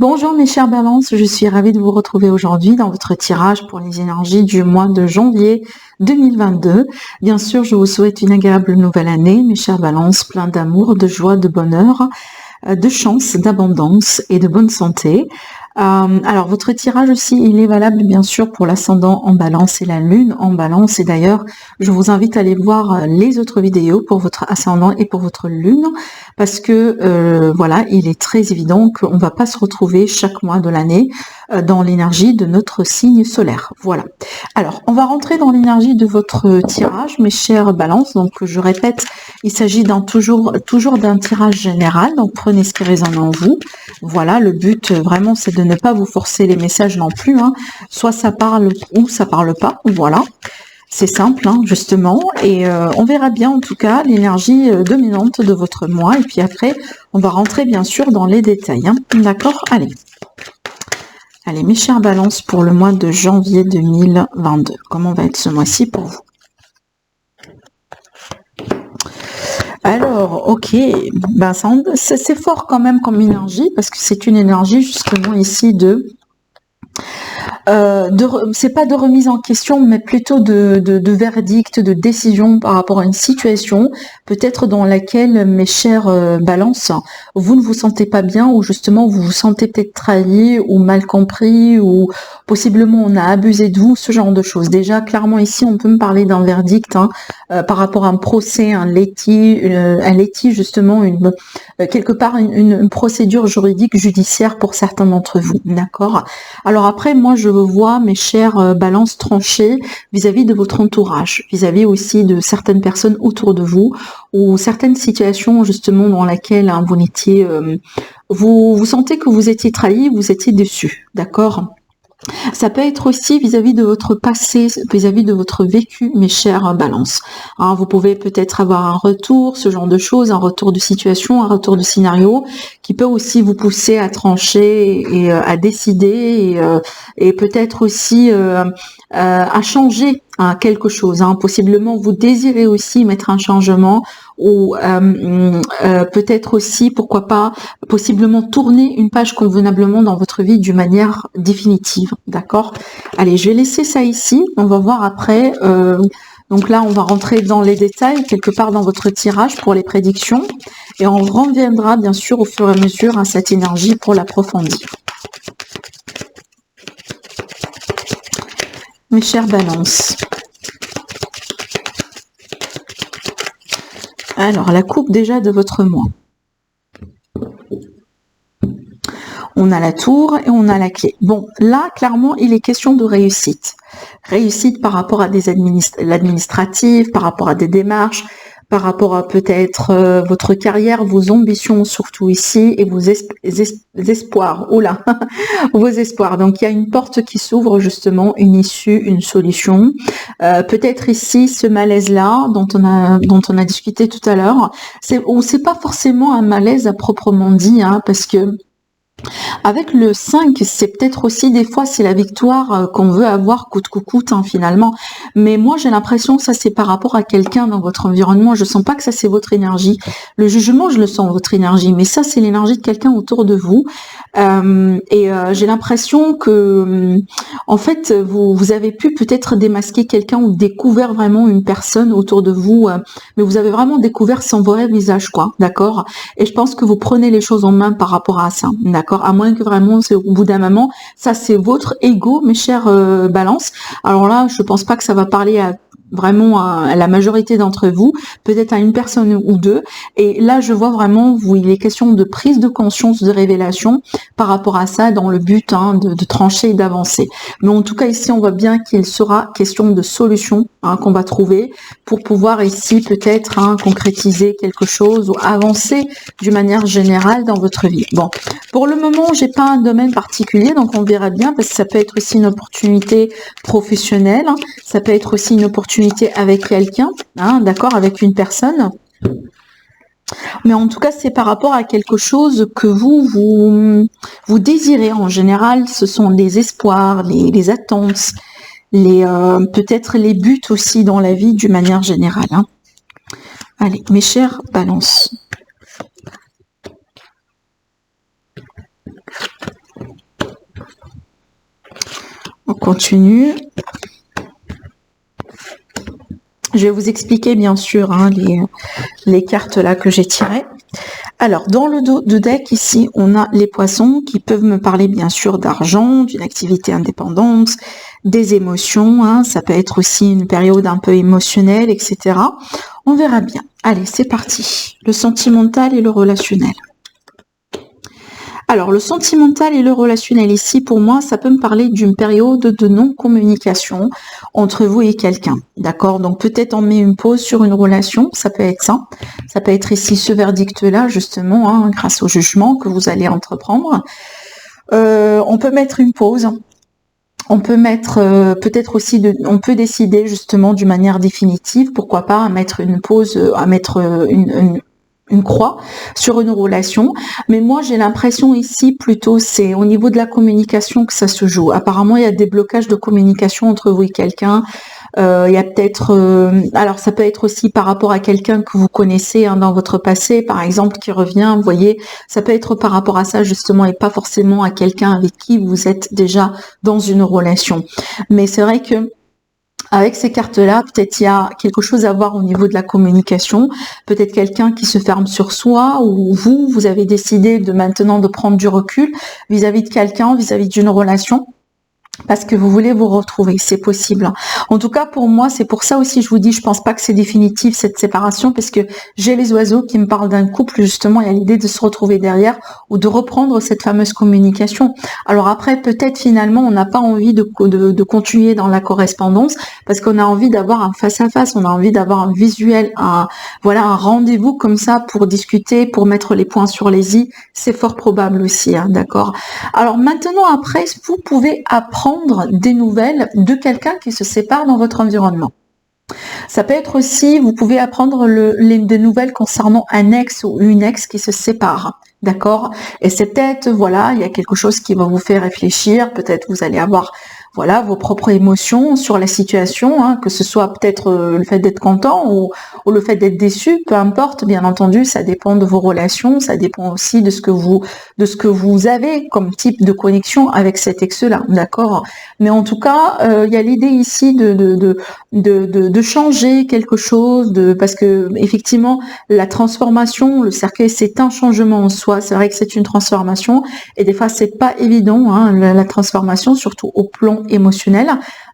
Bonjour mes chers balances, je suis ravie de vous retrouver aujourd'hui dans votre tirage pour les énergies du mois de janvier 2022. Bien sûr, je vous souhaite une agréable nouvelle année, mes chers balances, plein d'amour, de joie, de bonheur, de chance, d'abondance et de bonne santé. Alors votre tirage aussi, il est valable bien sûr pour l'ascendant en balance et la lune en balance. Et d'ailleurs, je vous invite à aller voir les autres vidéos pour votre ascendant et pour votre lune, parce que voilà, il est très évident qu'on ne va pas se retrouver chaque mois de l'année dans l'énergie de notre signe solaire. Voilà. Alors, on va rentrer dans l'énergie de votre tirage, mes chers balances. Donc, je répète, il s'agit toujours d'un tirage général. Donc, prenez ce qui résonne en vous. Voilà, le but vraiment, c'est de ne pas vous forcer les messages non plus. Hein. Soit ça parle ou ça parle pas. Voilà. C'est simple, hein, justement, et on verra bien en tout cas l'énergie dominante de votre mois. Et puis après, on va rentrer bien sûr dans les détails. Hein. D'accord? Allez. Allez, mes chers balances, pour le mois de janvier 2022. Comment va être ce mois-ci pour vous? Alors, ok, ben c'est fort quand même comme énergie, parce que c'est une énergie justement ici c'est pas de remise en question, mais plutôt de verdict, de décision par rapport à une situation, peut-être dans laquelle, mes chers balances, vous ne vous sentez pas bien, ou justement vous vous sentez peut-être trahi, ou mal compris, ou possiblement on a abusé de vous, ce genre de choses. Déjà, clairement ici, on peut me parler d'un verdict hein, par rapport à un procès, un litige justement, quelque part une procédure juridique, judiciaire pour certains d'entre vous, d'accord? Alors après, moi, je vois mes chers balances tranchées vis-à-vis de votre entourage, vis-à-vis aussi de certaines personnes autour de vous, ou certaines situations justement dans lesquelles hein, vous n'étiez, vous sentez que vous étiez trahi, vous étiez déçu, d'accord? Ça peut être aussi vis-à-vis de votre passé, vis-à-vis de votre vécu, mes chers balances. Hein, vous pouvez peut-être avoir un retour, ce genre de choses, un retour de situation, un retour de scénario, qui peut aussi vous pousser à trancher et à décider et peut-être aussi à changer hein, quelque chose. Hein. Possiblement, vous désirez aussi mettre un changement ou peut-être aussi, pourquoi pas, possiblement tourner une page convenablement dans votre vie d'une manière définitive, d'accord? Allez, je vais laisser ça ici, on va voir après, donc là on va rentrer dans les détails, quelque part dans votre tirage pour les prédictions, et on reviendra bien sûr au fur et à mesure à cette énergie pour l'approfondir. Mes chères balances. Alors, la coupe déjà de votre mois. On a la tour et on a la clé. Bon, là, clairement, il est question de réussite. Réussite par rapport à l'administratif, par rapport à des démarches, par rapport à peut-être votre carrière, vos ambitions surtout ici et vos espoirs. Oula, vos espoirs. Donc, il y a une porte qui s'ouvre justement, une issue, une solution. Peut-être ici, ce malaise-là dont on a discuté tout à l'heure, c'est pas forcément un malaise à proprement dit, hein, parce que avec le 5, c'est peut-être aussi des fois c'est la victoire qu'on veut avoir coûte que coûte hein, finalement. Mais moi j'ai l'impression que ça c'est par rapport à quelqu'un dans votre environnement. Je sens pas que ça c'est votre énergie. Le jugement je le sens votre énergie, mais ça c'est l'énergie de quelqu'un autour de vous. J'ai l'impression que en fait vous avez pu peut-être démasquer quelqu'un ou découvert vraiment une personne autour de vous, mais vous avez vraiment découvert son vrai visage quoi, d'accord? Et je pense que vous prenez les choses en main par rapport à ça, d'accord? À moins que vraiment, c'est au bout d'un moment, ça c'est votre ego, mes chers balances. Alors là, je pense pas que ça va parler à vraiment à la majorité d'entre vous, peut-être à une personne ou deux. Et là, je vois vraiment, où il est question de prise de conscience, de révélation par rapport à ça, dans le but hein, de trancher et d'avancer. Mais en tout cas, ici, on voit bien qu'il sera question de solution hein, qu'on va trouver pour pouvoir ici peut-être hein, concrétiser quelque chose ou avancer d'une manière générale dans votre vie. Bon, pour le moment, j'ai pas un domaine particulier, donc on verra bien, parce que ça peut être aussi une opportunité professionnelle, hein, ça peut être aussi une opportunité avec quelqu'un, hein, d'accord, avec une personne. Mais en tout cas, c'est par rapport à quelque chose que vous désirez. En général, ce sont les espoirs, les attentes, peut-être les buts aussi dans la vie d'une manière générale. Hein. Allez, mes chers balances. On continue. Je vais vous expliquer bien sûr hein, les cartes là que j'ai tirées. Alors, dans le dos de deck, ici, on a les poissons qui peuvent me parler bien sûr d'argent, d'une activité indépendante, des émotions. Hein, ça peut être aussi une période un peu émotionnelle, etc. On verra bien. Allez, c'est parti. Le sentimental et le relationnel. Alors, le sentimental et le relationnel ici, pour moi, ça peut me parler d'une période de non-communication entre vous et quelqu'un. D'accord? Donc, peut-être on met une pause sur une relation, ça peut être ça. Ça peut être ici ce verdict-là, justement, hein, grâce au jugement que vous allez entreprendre. On peut mettre une pause. On peut mettre peut-être aussi, on peut décider justement d'une manière définitive, pourquoi pas, à mettre une pause, à mettre une croix sur une relation, mais moi j'ai l'impression ici plutôt c'est au niveau de la communication que ça se joue. Apparemment il y a des blocages de communication entre vous et quelqu'un. Il y a peut-être, alors ça peut être aussi par rapport à quelqu'un que vous connaissez hein, dans votre passé, par exemple, qui revient, vous voyez, ça peut être par rapport à ça justement et pas forcément à quelqu'un avec qui vous êtes déjà dans une relation. Mais c'est vrai que avec ces cartes-là, peut-être il y a quelque chose à voir au niveau de la communication, peut-être quelqu'un qui se ferme sur soi, ou vous avez décidé de maintenant de prendre du recul vis-à-vis de quelqu'un, vis-à-vis d'une relation, parce que vous voulez vous retrouver, c'est possible. En tout cas, pour moi, c'est pour ça aussi, je vous dis, je pense pas que c'est définitif cette séparation, parce que j'ai les oiseaux qui me parlent d'un couple, justement, il y a l'idée de se retrouver derrière, ou de reprendre cette fameuse communication. Alors après, peut-être finalement, on n'a pas envie de continuer dans la correspondance, parce qu'on a envie d'avoir un face-à-face, on a envie d'avoir un visuel, un rendez-vous comme ça, pour discuter, pour mettre les points sur les i, c'est fort probable aussi, hein, d'accord? Alors maintenant, après, vous pouvez apprendre des nouvelles de quelqu'un qui se sépare dans votre environnement. Ça peut être aussi, vous pouvez apprendre des nouvelles concernant un ex ou une ex qui se sépare, d'accord? Et c'est peut-être, voilà, il y a quelque chose qui va vous faire réfléchir, peut-être vous allez avoir voilà vos propres émotions sur la situation, hein, que ce soit peut-être le fait d'être content ou le fait d'être déçu, peu importe, bien entendu, ça dépend de vos relations, ça dépend aussi de ce que vous avez comme type de connexion avec cet ex-là, d'accord? Mais en tout cas, il y a l'idée ici de changer quelque chose, parce que effectivement, la transformation, le cercueil, c'est un changement en soi. C'est vrai que c'est une transformation, et des fois, c'est pas évident, hein, la transformation, surtout au plan émotionnel,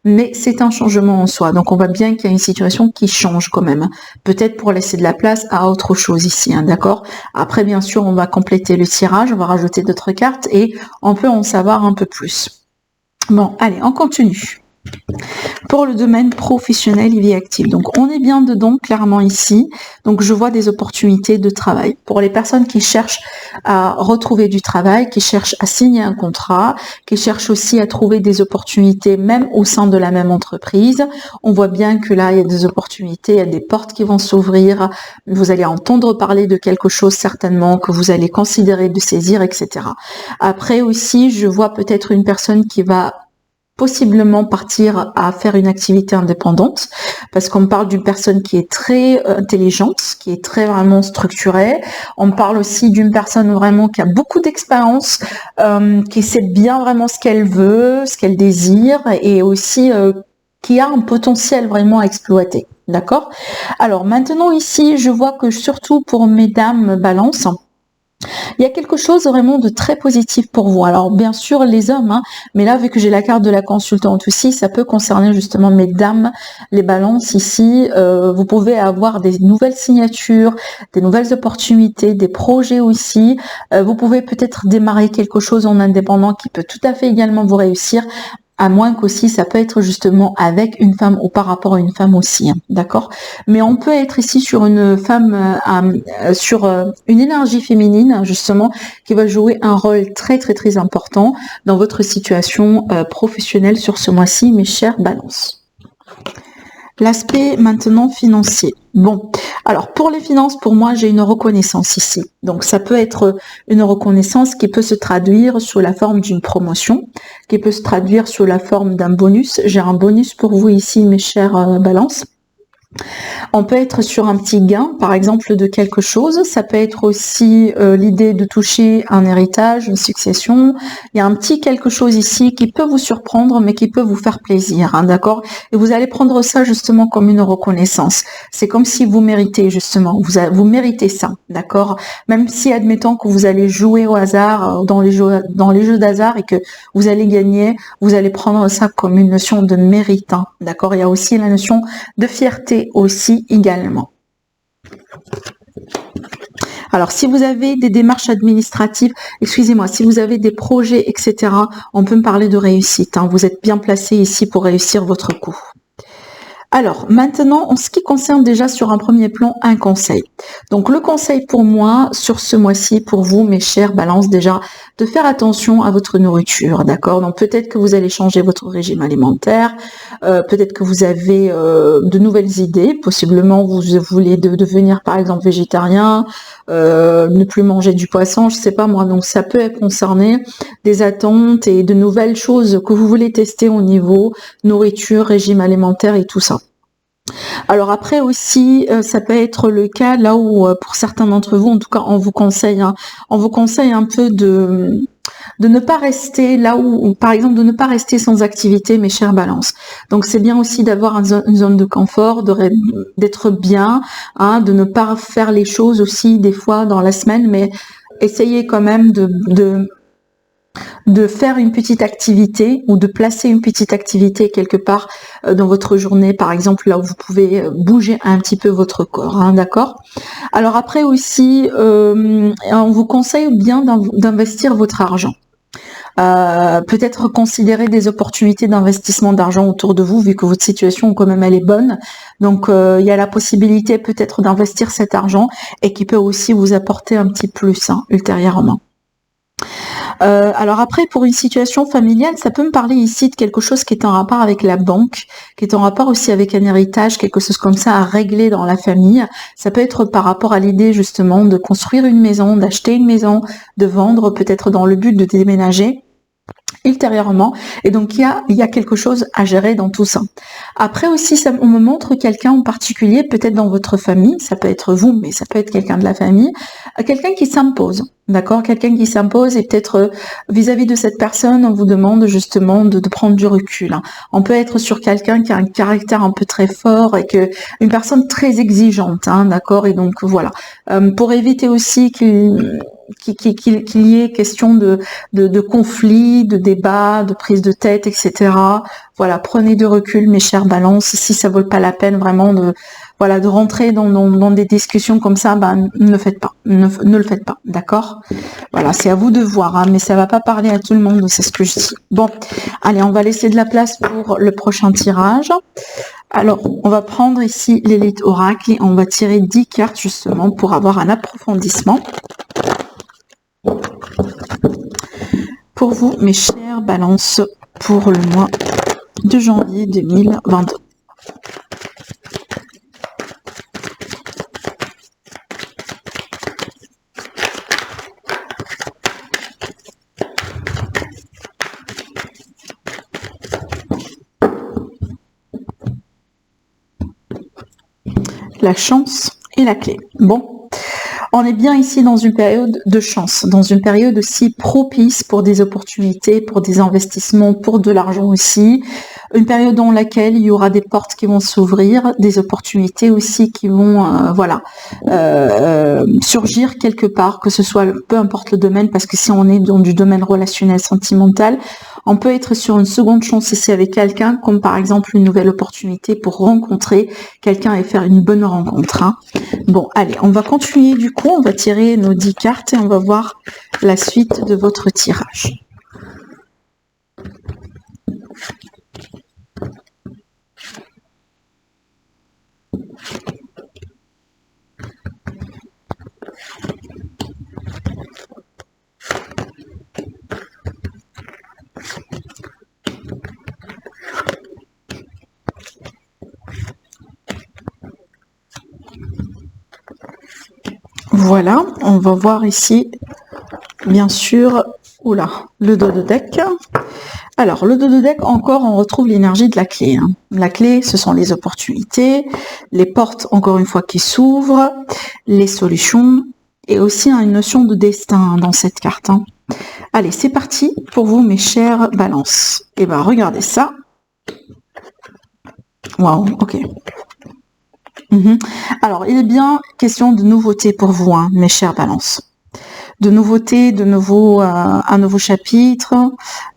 mais c'est un changement en soi. Donc on voit bien qu'il y a une situation qui change quand même. Peut-être pour laisser de la place à autre chose ici, hein, d'accord? Après, bien sûr, on va compléter le tirage, on va rajouter d'autres cartes et on peut en savoir un peu plus. Bon, allez, on continue. Pour le domaine professionnel et vie active. Donc, on est bien dedans, clairement ici. Donc, je vois des opportunités de travail. Pour les personnes qui cherchent à retrouver du travail, qui cherchent à signer un contrat, qui cherchent aussi à trouver des opportunités même au sein de la même entreprise, on voit bien que là, il y a des opportunités, il y a des portes qui vont s'ouvrir. Vous allez entendre parler de quelque chose certainement que vous allez considérer de saisir, etc. Après aussi, je vois peut-être une personne qui va possiblement partir à faire une activité indépendante, parce qu'on parle d'une personne qui est très intelligente, qui est très vraiment structurée. On parle aussi d'une personne vraiment qui a beaucoup d'expérience, qui sait bien vraiment ce qu'elle veut, ce qu'elle désire, et aussi qui a un potentiel vraiment à exploiter. D'accord? Alors maintenant ici, je vois que surtout pour mesdames Balance, il y a quelque chose vraiment de très positif pour vous. Alors bien sûr les hommes, hein, mais là vu que j'ai la carte de la consultante aussi, ça peut concerner justement mesdames, les balances ici. Vous pouvez avoir des nouvelles signatures, des nouvelles opportunités, des projets aussi. Vous pouvez peut-être démarrer quelque chose en indépendant qui peut tout à fait également vous réussir. À moins qu'aussi ça peut être justement avec une femme ou par rapport à une femme aussi, hein, d'accord? Mais on peut être ici sur une femme, sur une énergie féminine justement qui va jouer un rôle très très très important dans votre situation professionnelle sur ce mois-ci, mes chères balances. L'aspect maintenant financier. Bon, alors pour les finances, pour moi, j'ai une reconnaissance ici. Donc ça peut être une reconnaissance qui peut se traduire sous la forme d'une promotion, qui peut se traduire sous la forme d'un bonus. J'ai un bonus pour vous ici, mes chères balances. On peut être sur un petit gain, par exemple, de quelque chose. Ça peut être aussi l'idée de toucher un héritage, une succession. Il y a un petit quelque chose ici qui peut vous surprendre, mais qui peut vous faire plaisir, hein, d'accord? Et vous allez prendre ça justement comme une reconnaissance. C'est comme si vous méritez justement, vous méritez ça, d'accord? Même si, admettons que vous allez jouer au hasard dans les jeux d'hasard et que vous allez gagner, vous allez prendre ça comme une notion de mérite, hein, d'accord? Il y a aussi la notion de fierté aussi également. Alors, si vous avez des démarches administratives, excusez-moi, si vous avez des projets, etc., on peut me parler de réussite, hein. Vous êtes bien placé ici pour réussir votre coup. Alors, maintenant, en ce qui concerne déjà sur un premier plan, un conseil. Donc, le conseil pour moi, sur ce mois-ci, pour vous, mes chers balances, déjà, de faire attention à votre nourriture, d'accord? Donc, peut-être que vous allez changer votre régime alimentaire, peut-être que vous avez de nouvelles idées, possiblement vous voulez devenir, par exemple, végétarien, ne plus manger du poisson, je sais pas moi. Donc, ça peut concerner des attentes et de nouvelles choses que vous voulez tester au niveau nourriture, régime alimentaire et tout ça. Alors après aussi, ça peut être le cas là où pour certains d'entre vous, en tout cas, on vous conseille un peu de ne pas rester là où, par exemple, de ne pas rester sans activité, mes chères balances. Donc c'est bien aussi d'avoir une zone de confort, d'être bien, hein, de ne pas faire les choses aussi des fois dans la semaine, mais essayez quand même de faire une petite activité ou de placer une petite activité quelque part dans votre journée, par exemple là où vous pouvez bouger un petit peu votre corps, hein, d'accord? Alors après aussi, on vous conseille bien d'investir votre argent. Peut-être considérer des opportunités d'investissement d'argent autour de vous, vu que votre situation quand même elle est bonne. Donc il y a la possibilité peut-être d'investir cet argent et qui peut aussi vous apporter un petit plus, hein, ultérieurement. Alors après, pour une situation familiale, ça peut me parler ici de quelque chose qui est en rapport avec la banque, qui est en rapport aussi avec un héritage, quelque chose comme ça à régler dans la famille. Ça peut être par rapport à l'idée justement de construire une maison, d'acheter une maison, de vendre, peut-être dans le but de déménager ultérieurement, et donc il y a quelque chose à gérer dans tout ça. Après aussi, on me montre quelqu'un en particulier, peut-être dans votre famille, ça peut être vous, mais ça peut être quelqu'un de la famille, quelqu'un qui s'impose, d'accord, quelqu'un qui s'impose, et peut-être vis-à-vis de cette personne, on vous demande justement de prendre du recul, hein. On peut être sur quelqu'un qui a un caractère un peu très fort et que une personne très exigeante, hein, d'accord, et donc voilà, pour éviter aussi qu'il y ait question de conflits, de débats, de prise de tête, etc. Voilà, prenez du recul, mes chères balances. Si ça vaut pas la peine vraiment de rentrer dans des discussions comme ça, ben ne le faites pas, ne le faites pas, d'accord? Voilà, c'est à vous de voir, hein, mais ça va pas parler à tout le monde, c'est ce que je dis. Bon, allez, on va laisser de la place pour le prochain tirage. Alors, on va prendre ici l'élite oracle et on va tirer 10 cartes justement pour avoir un approfondissement. Pour vous, mes chères balances, pour le mois de janvier 2022. La chance et la clé. Bon, on est bien ici dans une période de chance, dans une période aussi propice pour des opportunités, pour des investissements, pour de l'argent aussi. Une période dans laquelle il y aura des portes qui vont s'ouvrir, des opportunités aussi qui vont surgir quelque part, que ce soit peu importe le domaine, parce que si on est dans du domaine relationnel, sentimental, on peut être sur une seconde chance ici avec quelqu'un, comme par exemple une nouvelle opportunité pour rencontrer quelqu'un et faire une bonne rencontre, hein. Bon, allez, on va continuer du coup, on va tirer nos 10 cartes et on va voir la suite de votre tirage. Voilà, on va voir ici, bien sûr, Oula, le dos de deck. Alors, le dos de deck, encore, on retrouve l'énergie de la clé. Hein. La clé, ce sont les opportunités, les portes, encore une fois, qui s'ouvrent, les solutions, et aussi une notion de destin dans cette carte. Hein. Allez, c'est parti pour vous, mes chers balances. Et ben, regardez ça. Waouh, ok. Alors, il est bien question de nouveauté pour vous, hein, mes chers balances. De nouveautés, un nouveau chapitre,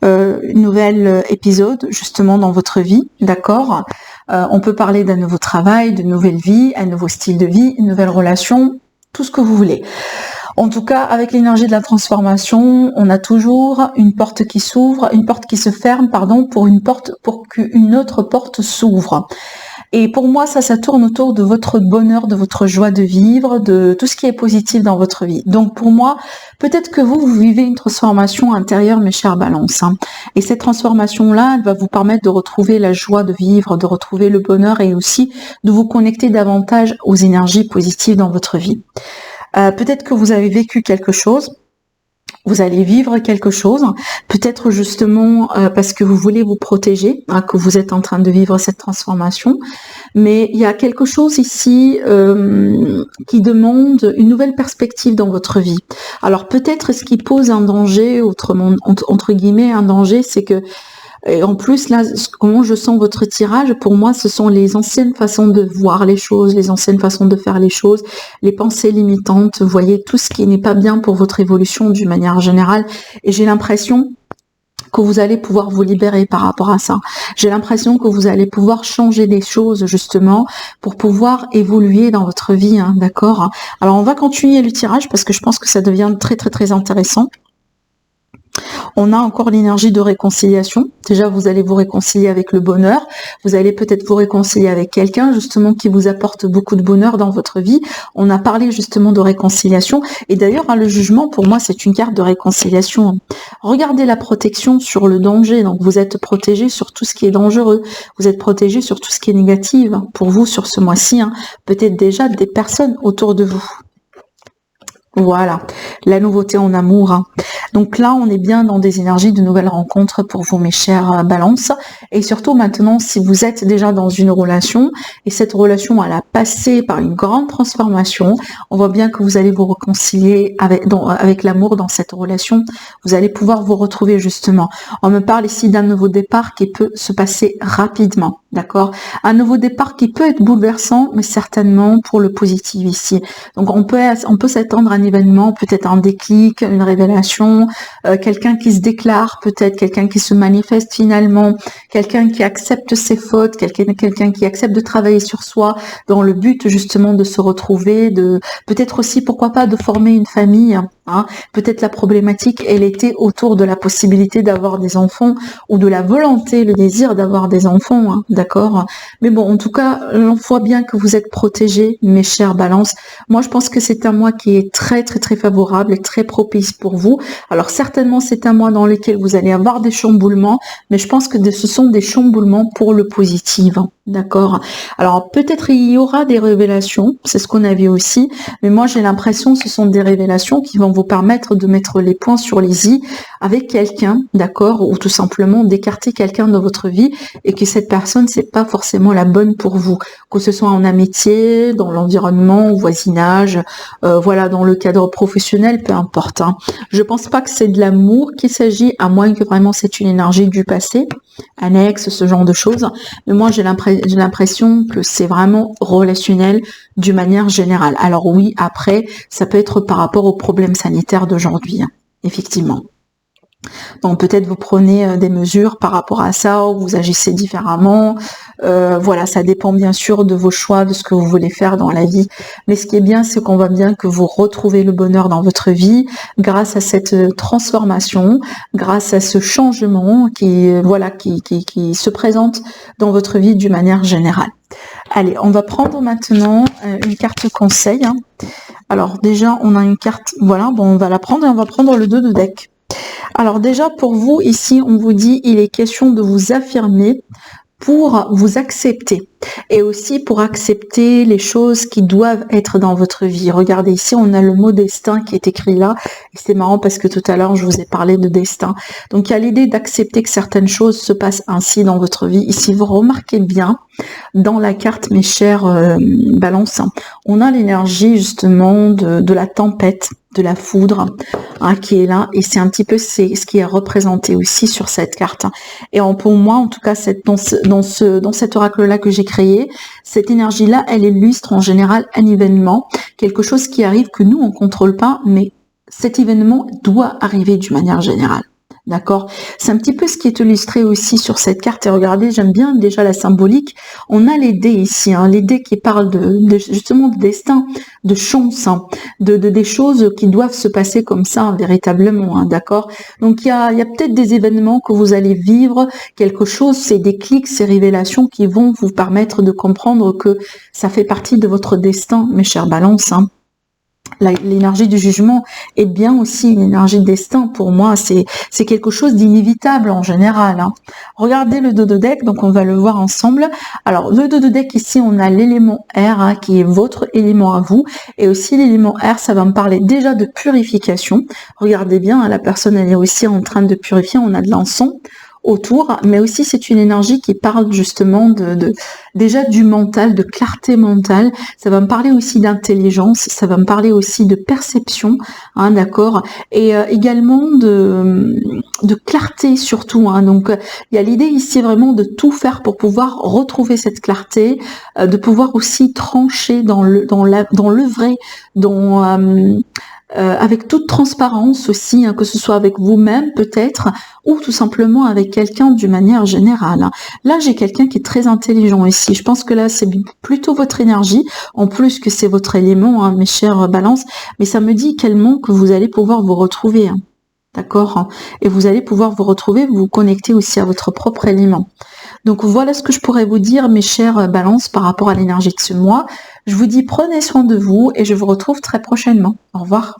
une nouvelle épisode justement dans votre vie, d'accord. On peut parler d'un nouveau travail, de nouvelle vie, un nouveau style de vie, une nouvelle relation, tout ce que vous voulez. En tout cas, avec l'énergie de la transformation, on a toujours une porte qui s'ouvre, une porte qui se ferme, pardon, pour qu'une autre porte s'ouvre. Et pour moi, ça tourne autour de votre bonheur, de votre joie de vivre, de tout ce qui est positif dans votre vie. Donc pour moi, peut-être que vous vivez une transformation intérieure, mes chers balances. Hein. Et cette transformation-là, elle va vous permettre de retrouver la joie de vivre, de retrouver le bonheur et aussi de vous connecter davantage aux énergies positives dans votre vie. Peut-être que vous avez vécu quelque chose. Vous allez vivre quelque chose, peut-être justement parce que vous voulez vous protéger, hein, que vous êtes en train de vivre cette transformation, mais il y a quelque chose ici qui demande une nouvelle perspective dans votre vie. Alors peut-être ce qui pose un danger, autrement, entre guillemets un danger, c'est que et en plus, là, comment je sens votre tirage, pour moi, ce sont les anciennes façons de voir les choses, les anciennes façons de faire les choses, les pensées limitantes, vous voyez, tout ce qui n'est pas bien pour votre évolution d'une manière générale. Et j'ai l'impression que vous allez pouvoir vous libérer par rapport à ça. J'ai l'impression que vous allez pouvoir changer des choses, justement, pour pouvoir évoluer dans votre vie, hein, d'accord? Alors, on va continuer le tirage parce que je pense que ça devient très, très, très intéressant. On a encore l'énergie de réconciliation. Déjà, vous allez vous réconcilier avec le bonheur. Vous allez peut-être vous réconcilier avec quelqu'un, justement, qui vous apporte beaucoup de bonheur dans votre vie. On a parlé, justement, de réconciliation. Et d'ailleurs, hein, le jugement, pour moi, c'est une carte de réconciliation. Regardez la protection sur le danger. Donc, vous êtes protégé sur tout ce qui est dangereux. Vous êtes protégé sur tout ce qui est négatif. Pour vous, sur ce mois-ci, hein, peut-être déjà des personnes autour de vous. Voilà, la nouveauté en amour. Hein. Donc là, on est bien dans des énergies de nouvelles rencontres pour vous, mes chères balances. Et surtout maintenant, si vous êtes déjà dans une relation, et cette relation, elle a passé par une grande transformation, on voit bien que vous allez vous réconcilier avec l'amour dans cette relation. Vous allez pouvoir vous retrouver justement. On me parle ici d'un nouveau départ qui peut se passer rapidement, d'accord? Un nouveau départ qui peut être bouleversant, mais certainement pour le positif ici. Donc on peut s'attendre à un événement, peut-être un déclic, une révélation, quelqu'un qui se déclare, peut-être quelqu'un qui se manifeste finalement, quelqu'un qui accepte ses fautes, quelqu'un qui accepte de travailler sur soi dans le but justement de se retrouver, de peut-être aussi pourquoi pas de former une famille. Hein. Peut-être la problématique, elle était autour de la possibilité d'avoir des enfants ou de la volonté, le désir d'avoir des enfants, hein, d'accord. Mais bon, en tout cas, on voit bien que vous êtes protégés, mes chères balances. Moi, je pense que c'est un mois qui est très, très, très favorable et très propice pour vous. Alors, certainement, c'est un mois dans lequel vous allez avoir des chamboulements, mais je pense que ce sont des chamboulements pour le positif, hein, d'accord. Alors, peut-être il y aura des révélations, c'est ce qu'on a vu aussi, mais moi, j'ai l'impression que ce sont des révélations qui vont vous permettre de mettre les points sur les i avec quelqu'un, d'accord, ou tout simplement d'écarter quelqu'un de votre vie et que cette personne, c'est pas forcément la bonne pour vous, que ce soit en amitié, dans l'environnement, au voisinage, voilà, dans le cadre professionnel, peu importe. Hein. Je pense pas que c'est de l'amour qu'il s'agit, à moins que vraiment c'est une énergie du passé, un ex, ce genre de choses. Mais moi, j'ai l'impression que c'est vraiment relationnel d'une manière générale. Alors oui, après, ça peut être par rapport aux problèmes sanitaires d'aujourd'hui, hein, effectivement. Donc peut-être vous prenez des mesures par rapport à ça, ou vous agissez différemment. Voilà, ça dépend bien sûr de vos choix, de ce que vous voulez faire dans la vie. Mais ce qui est bien, c'est qu'on voit bien que vous retrouvez le bonheur dans votre vie grâce à cette transformation, grâce à ce changement qui se présente dans votre vie d'une manière générale. Allez, on va prendre maintenant une carte conseil. Hein. Alors déjà, on a une carte, voilà, bon, on va la prendre et on va prendre le 2 de deck. Alors déjà, pour vous, ici, on vous dit, il est question de vous affirmer pour vous accepter et aussi pour accepter les choses qui doivent être dans votre vie. Regardez ici, on a le mot destin qui est écrit là. Et c'est marrant parce que tout à l'heure, je vous ai parlé de destin. Donc, il y a l'idée d'accepter que certaines choses se passent ainsi dans votre vie. Ici, vous remarquez bien dans la carte, mes chers balances, on a l'énergie justement de la tempête, de la foudre qui est là, et c'est un petit peu ce qui est représenté aussi sur cette carte. Et pour moi, en tout cas, dans cet oracle-là que j'ai créé, cette énergie-là, elle illustre en général un événement, quelque chose qui arrive que nous, on ne contrôle pas, mais cet événement doit arriver d'une manière générale. D'accord? C'est un petit peu ce qui est illustré aussi sur cette carte. Et regardez, j'aime bien déjà la symbolique. On a les dés ici, les dés qui parlent justement de destin, de chance, des choses qui doivent se passer comme ça, véritablement. D'accord? Donc il y a peut-être des événements que vous allez vivre, quelque chose, c'est des clics, ces révélations qui vont vous permettre de comprendre que ça fait partie de votre destin, mes chers balances. L'énergie du jugement est bien aussi une énergie de destin. Pour moi, c'est quelque chose d'inévitable en général. Regardez le dos de deck, donc on va le voir ensemble. Alors, le dos de deck, ici, on a l'élément R, qui est votre élément à vous. Et aussi, l'élément R, ça va me parler déjà de purification. Regardez bien, la personne, elle est aussi en train de purifier. On a de l'encens autour, mais aussi c'est une énergie qui parle justement déjà du mental, de clarté mentale. Ça va me parler aussi d'intelligence, ça va me parler aussi de perception, d'accord, et également de clarté surtout. Donc il y a l'idée ici vraiment de tout faire pour pouvoir retrouver cette clarté, de pouvoir aussi trancher dans le vrai, avec toute transparence aussi, que ce soit avec vous-même peut-être, ou tout simplement avec quelqu'un d'une manière générale. Là, j'ai quelqu'un qui est très intelligent ici. Je pense que là, c'est plutôt votre énergie, en plus que c'est votre élément, mes chers balances, mais ça me dit également que vous allez pouvoir vous retrouver. D'accord? Et vous allez pouvoir vous retrouver, vous connecter aussi à votre propre élément. Donc voilà ce que je pourrais vous dire, mes chers balances, par rapport à l'énergie de ce mois. Je vous dis prenez soin de vous et je vous retrouve très prochainement. Au revoir.